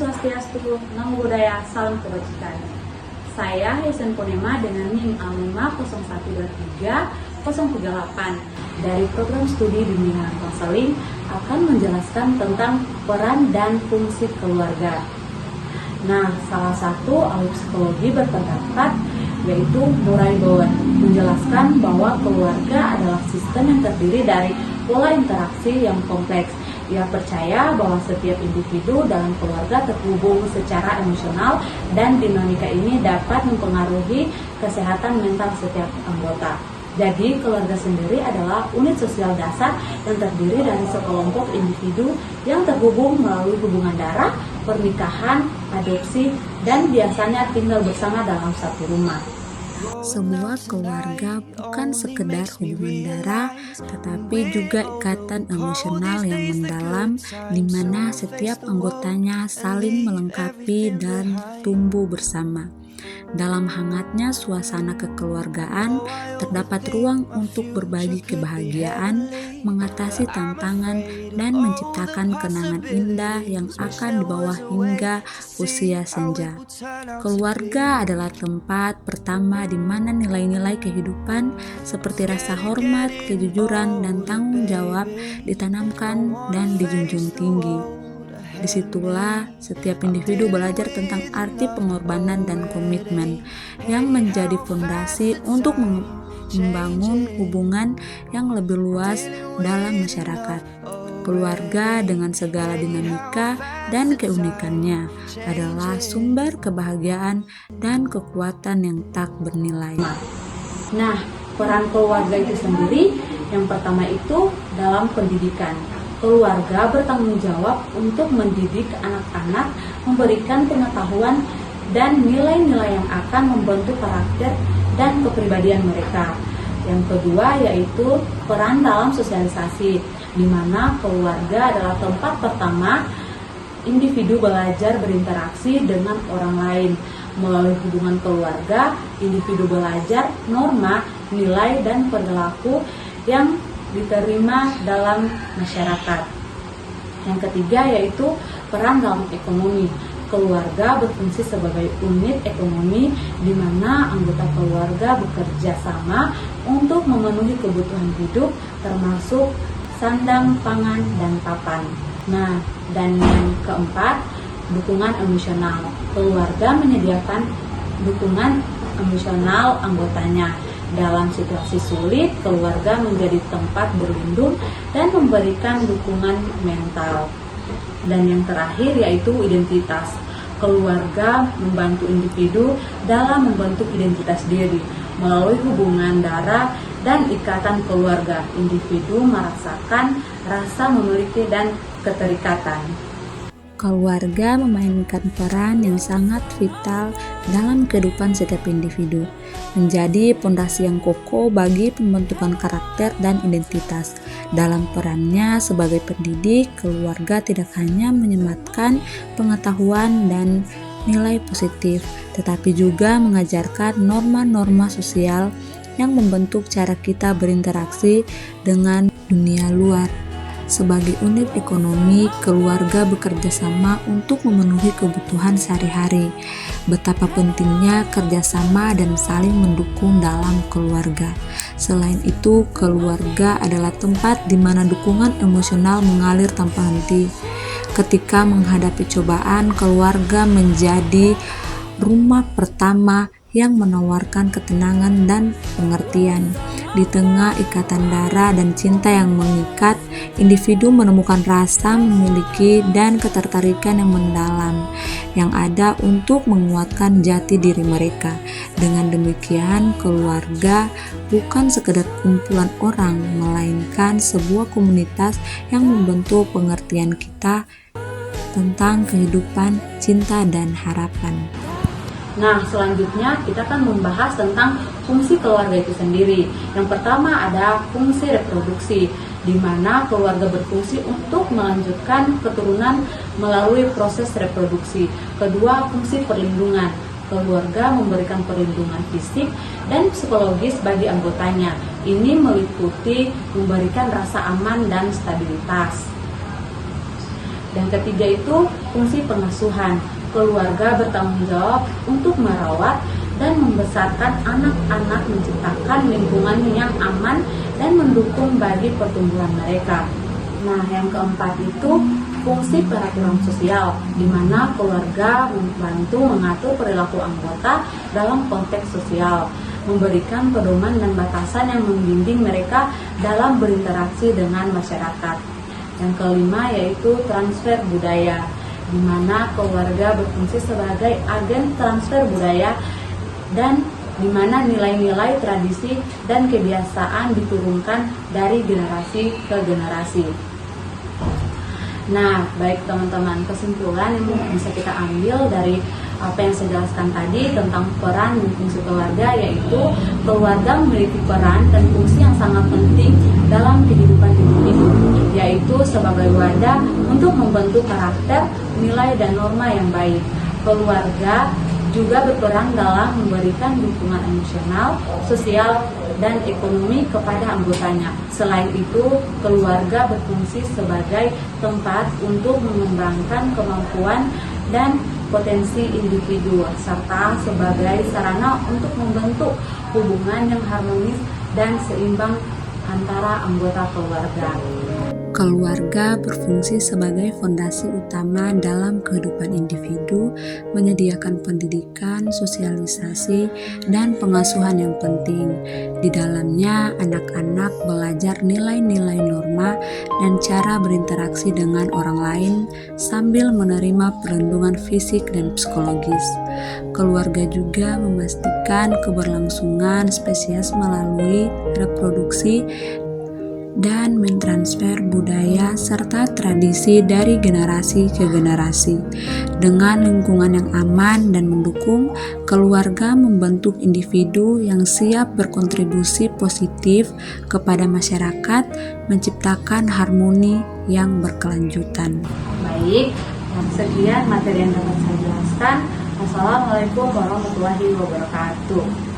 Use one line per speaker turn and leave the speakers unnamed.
Swastiastu, Namo Buddhaya, salam kebajikan. Saya Hesen Ponema dengan NIM A50123-038 dari program studi bimbingan konseling akan menjelaskan tentang peran dan fungsi keluarga. Nah, salah satu ahli psikologi berpendapat yaitu Murray Bowen menjelaskan bahwa keluarga adalah sistem yang terdiri dari pola interaksi yang kompleks. Ia percaya bahwa setiap individu dalam keluarga terhubung secara emosional dan dinamika ini dapat mempengaruhi kesehatan mental setiap anggota. Jadi, keluarga sendiri adalah unit sosial dasar yang terdiri dari sekelompok individu yang terhubung melalui hubungan darah, pernikahan, adopsi, dan biasanya tinggal bersama dalam satu rumah.
Sebuah keluarga bukan sekedar hubungan darah, tetapi juga ikatan emosional yang mendalam, di mana setiap anggotanya saling melengkapi dan tumbuh bersama. Dalam hangatnya suasana kekeluargaan, terdapat ruang untuk berbagi kebahagiaan, mengatasi tantangan, dan menciptakan kenangan indah yang akan dibawa hingga usia senja. Keluarga adalah tempat pertama di mana nilai-nilai kehidupan seperti rasa hormat, kejujuran, dan tanggung jawab ditanamkan dan dijunjung tinggi. Disitulah setiap individu belajar tentang arti pengorbanan dan komitmen yang menjadi fondasi untuk membangun hubungan yang lebih luas dalam masyarakat. Keluarga dengan segala dinamika dan keunikannya adalah sumber kebahagiaan dan kekuatan yang tak bernilai.
Nah, peran keluarga itu sendiri yang pertama itu dalam pendidikan. Keluarga bertanggung jawab untuk mendidik anak-anak, memberikan pengetahuan dan nilai-nilai yang akan membentuk karakter dan kepribadian mereka. Yang kedua yaitu peran dalam sosialisasi, di mana keluarga adalah tempat pertama individu belajar berinteraksi dengan orang lain. Melalui hubungan keluarga, individu belajar norma, nilai, dan perilaku yang diterima dalam masyarakat. Yang ketiga yaitu peran dalam ekonomi. Keluarga berfungsi sebagai unit ekonomi di mana anggota keluarga bekerja sama untuk memenuhi kebutuhan hidup termasuk sandang, pangan, dan papan. Nah, dan yang keempat, dukungan emosional. Keluarga menyediakan dukungan emosional anggotanya. Dalam situasi sulit, keluarga menjadi tempat berlindung dan memberikan dukungan mental. Dan yang terakhir yaitu identitas. Keluarga membantu individu dalam membentuk identitas diri. Melalui hubungan darah dan ikatan keluarga, individu merasakan rasa memiliki dan keterikatan.
Keluarga memainkan peran yang sangat vital dalam kehidupan setiap individu, menjadi pondasi yang kokoh bagi pembentukan karakter dan identitas. Dalam perannya sebagai pendidik, keluarga tidak hanya menyematkan pengetahuan dan nilai positif, tetapi juga mengajarkan norma-norma sosial yang membentuk cara kita berinteraksi dengan dunia luar. Sebagai unit ekonomi, keluarga bekerja sama untuk memenuhi kebutuhan sehari-hari. Betapa pentingnya kerjasama dan saling mendukung dalam keluarga. Selain itu, keluarga adalah tempat di mana dukungan emosional mengalir tanpa henti. Ketika menghadapi cobaan, keluarga menjadi rumah pertama yang menawarkan ketenangan dan pengertian. Di tengah ikatan darah dan cinta yang mengikat, individu menemukan rasa memiliki dan ketertarikan yang mendalam yang ada untuk menguatkan jati diri mereka. Dengan demikian, keluarga bukan sekedar kumpulan orang, melainkan sebuah komunitas yang membentuk pengertian kita tentang kehidupan, cinta, dan harapan.
Nah, selanjutnya kita akan membahas tentang fungsi keluarga itu sendiri. Yang pertama ada fungsi reproduksi, di mana keluarga berfungsi untuk melanjutkan keturunan melalui proses reproduksi. Kedua, fungsi perlindungan. Keluarga memberikan perlindungan fisik dan psikologis bagi anggotanya. Ini meliputi memberikan rasa aman dan stabilitas. Dan ketiga itu fungsi pengasuhan. Keluarga bertanggung jawab untuk merawat dan membesarkan anak-anak, menciptakan lingkungan yang aman dan mendukung bagi pertumbuhan mereka. Nah, yang keempat itu fungsi peraturan sosial, di mana keluarga membantu mengatur perilaku anggota dalam konteks sosial, memberikan pedoman dan batasan yang membimbing mereka dalam berinteraksi dengan masyarakat. Yang kelima yaitu transfer budaya, di mana keluarga berfungsi sebagai agen transfer budaya dan di mana nilai-nilai, tradisi, dan kebiasaan diturunkan dari generasi ke generasi. Nah, baik teman-teman, kesimpulan yang bisa kita ambil dari apa yang saya jelaskan tadi tentang peran dan fungsi keluarga, yaitu keluarga memiliki peran dan fungsi yang sangat penting dalam kehidupan individu, yaitu sebagai wadah untuk membentuk karakter, nilai, dan norma yang baik. Keluarga juga berperan dalam memberikan dukungan emosional, sosial, dan ekonomi kepada anggotanya. Selain itu, keluarga berfungsi sebagai tempat untuk mengembangkan kemampuan dan potensi individu, serta sebagai sarana untuk membentuk hubungan yang harmonis dan seimbang antara anggota keluarga.
Keluarga berfungsi sebagai fondasi utama dalam kehidupan individu, menyediakan pendidikan, sosialisasi, dan pengasuhan yang penting. Di dalamnya, anak-anak belajar nilai-nilai norma dan cara berinteraksi dengan orang lain sambil menerima perlindungan fisik dan psikologis. Keluarga juga memastikan keberlangsungan spesies melalui reproduksi dan mentransfer budaya serta tradisi dari generasi ke generasi. Dengan lingkungan yang aman dan mendukung, keluarga membentuk individu yang siap berkontribusi positif kepada masyarakat, menciptakan harmoni yang berkelanjutan.
Baik, sekian materi yang dapat saya jelaskan. Wassalamualaikum warahmatullahi wabarakatuh.